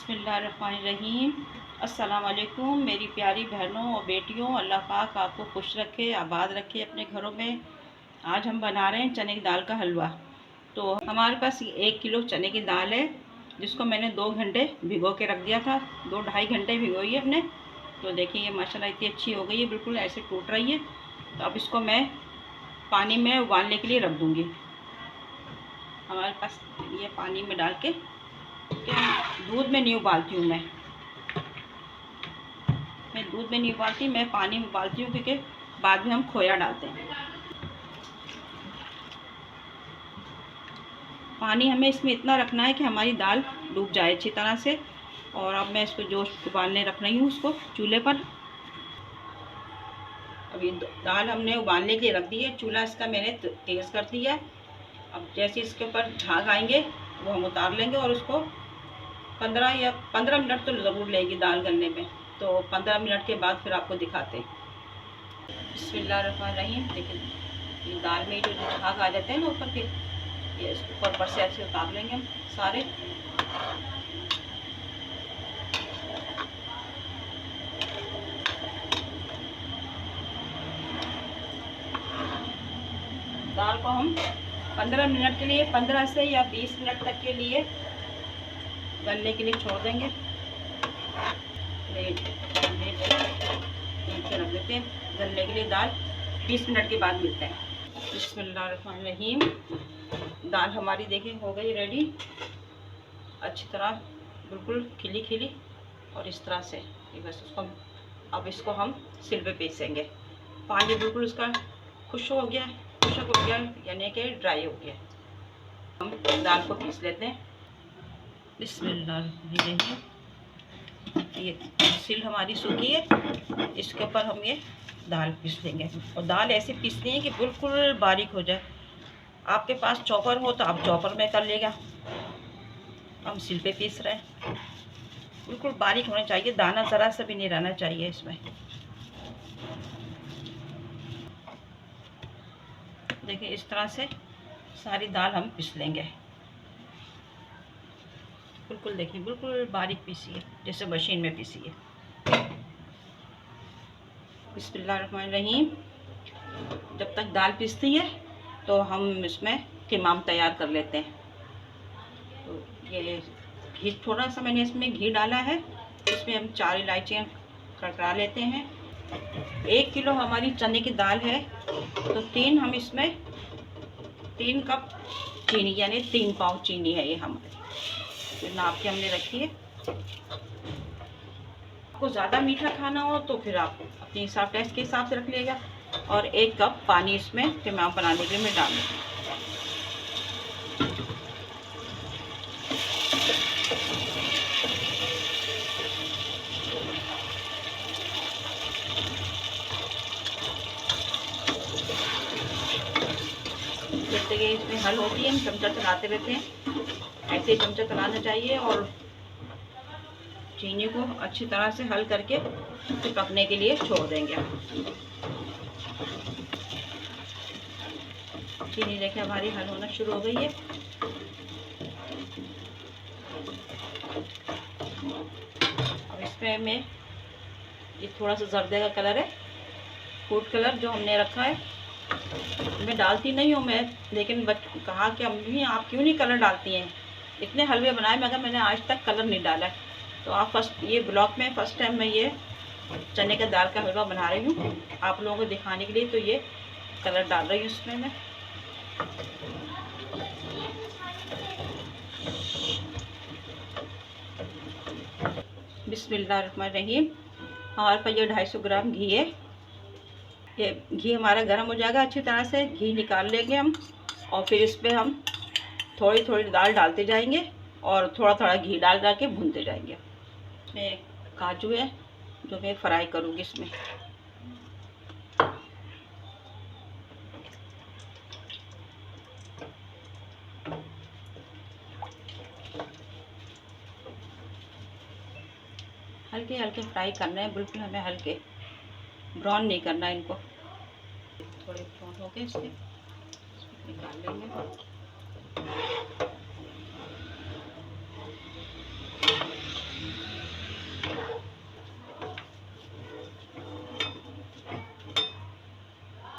बिस्मिल्लाहिर्रहमानिर्रहीम। अस्सलाम वालेकुम मेरी प्यारी बहनों और बेटियों। अल्लाह पाक आपको खुश रखे, आबाद रखे अपने घरों में। आज हम बना रहे हैं चने की दाल का हलवा। तो हमारे पास 1 किलो चने की दाल है, जिसको मैंने 2 घंटे भिगो के रख दिया था। 2-2.5 घंटे भिगोई है हमने। तो देखिए ये माशाल्लाह इतनी अच्छी हो गई है, बिल्कुल ऐसे टूट रही है। तो अब इसको मैं पानी में उबालने के लिए रख दूँगी। हमारे पास ये पानी में डाल के दूध में नहीं उबालती हूँ मैं दूध में नहीं उबालती, मैं पानी में उबालती हूँ, क्योंकि बाद में हम खोया डालते हैं। पानी हमें इसमें इतना रखना है कि हमारी दाल डूब जाए अच्छी तरह से। और अब मैं इसको जो उबालने रख रही हूँ उसको चूल्हे पर। अभी दाल हमने उबालने के लिए रख दी है, चूल्हा इसका मैंने तेज़ कर दिया है। अब जैसे इसके ऊपर झाग आएंगे वो हम उतार लेंगे, और उसको 15 मिनट तो ज़रूर लेगी दाल गलने में। तो 15 मिनट के बाद फिर आपको दिखाते हैं। बिस्मिल्लाहिर्रहमानिर्रहीम। देखिए ये दाल में जो झाग आ जाते हैं ना ऊपर के, ये इसको ऊपर से ऐसे उतार लेंगे हम सारे। दाल को हम 15 मिनट के लिए, 15 से या 20 मिनट तक के लिए गलने के लिए छोड़ देंगे। नीचे रख देते हैं गलने के लिए। दाल 20 मिनट के बाद मिलते हैं। बिस्मिल्लाहिर्रहमानिर्रहीम। दाल हमारी देखिए हो गई रेडी, अच्छी तरह बिल्कुल खिली खिली। और इस तरह से ये बस उसको अब इसको हम सिल पे पीसेंगे। पानी बिल्कुल उसका खुश्क हो गया, यानी कि ड्राई हो गया। हम दाल को पीस लेते हैं। बिस्मिल्लाह। ये सिल हमारी सूखी है, इसके ऊपर हम ये दाल पीस देंगे। और दाल ऐसे पीसनी है कि बिल्कुल बारीक हो जाए। आपके पास चॉपर हो तो आप चॉपर में कर लेगा। हम सिल पे पीस रहे हैं, बिल्कुल बारीक होना चाहिए, दाना ज़रा सा भी नहीं रहना चाहिए इसमें। देखिए इस तरह से सारी दाल हम पीस लेंगे। बिल्कुल देखिए बिल्कुल बारीक पीसी है, जैसे मशीन में पीसी है। बिस्मिल्लाहिर्रहमानिर्रहीम। जब तक दाल पिसती है तो हम इसमें कीमाम तैयार कर लेते हैं। तो ये घी, थोड़ा सा मैंने इसमें घी डाला है। इसमें हम 4 इलायचियाँ कड़का लेते हैं। 1 किलो हमारी चने की दाल है, तो 3 हम इसमें 3 कप चीनी, यानी 3 पाव चीनी है ये हमारी, फिर नाप के हमने रखी है। आपको ज़्यादा मीठा खाना हो तो फिर आप अपने हिसाब, टेस्ट के हिसाब से रख लेगा। और 1 कप पानी इसमें कीमा बनाने के लिए मैं डाल दूँगी। जब तक ये इसमें हल होती है हम चमचा चलाते रहते हैं, ऐसे ही चमचा चलाना चाहिए। और चीनी को अच्छी तरह से हल करके फिर पकने के लिए छोड़ देंगे। चीनी देखिए हमारी हल होना शुरू हो गई है। अब इसमें मैं ये थोड़ा सा जर्दे का कलर है, फूड कलर जो हमने रखा है, मैं डालती नहीं हूँ मैं, लेकिन कहा कि अम्मी आप क्यों नहीं कलर डालती हैं, इतने हलवे बनाए मगर मैंने आज तक कलर नहीं डाला। तो आप ये ब्लॉग में फ़र्स्ट टाइम मैं ये चने का दाल का हलवा बना रही हूँ आप लोगों को दिखाने के लिए। तो ये कलर डाल रही हूँ इसमें मैं। बिस्मिल्लाहिर्रहमानिर्रहीम। हमारे पास ये 250 ग्राम घी है। ये घी हमारा गर्म हो जाएगा अच्छी तरह से, घी निकाल लेंगे हम। और फिर इस पर हम थोड़ी थोड़ी दाल डालते जाएंगे और थोड़ा थोड़ा घी डाल के भूनते जाएंगे। इसमें काजू है जो मैं फ्राई करूँगी इसमें। हल्के हल्के फ्राई करना है, बिल्कुल हमें हल्के ब्राउन नहीं करना है इनको। थोड़े ब्राउन हो गए इसके निकाल लेंगे।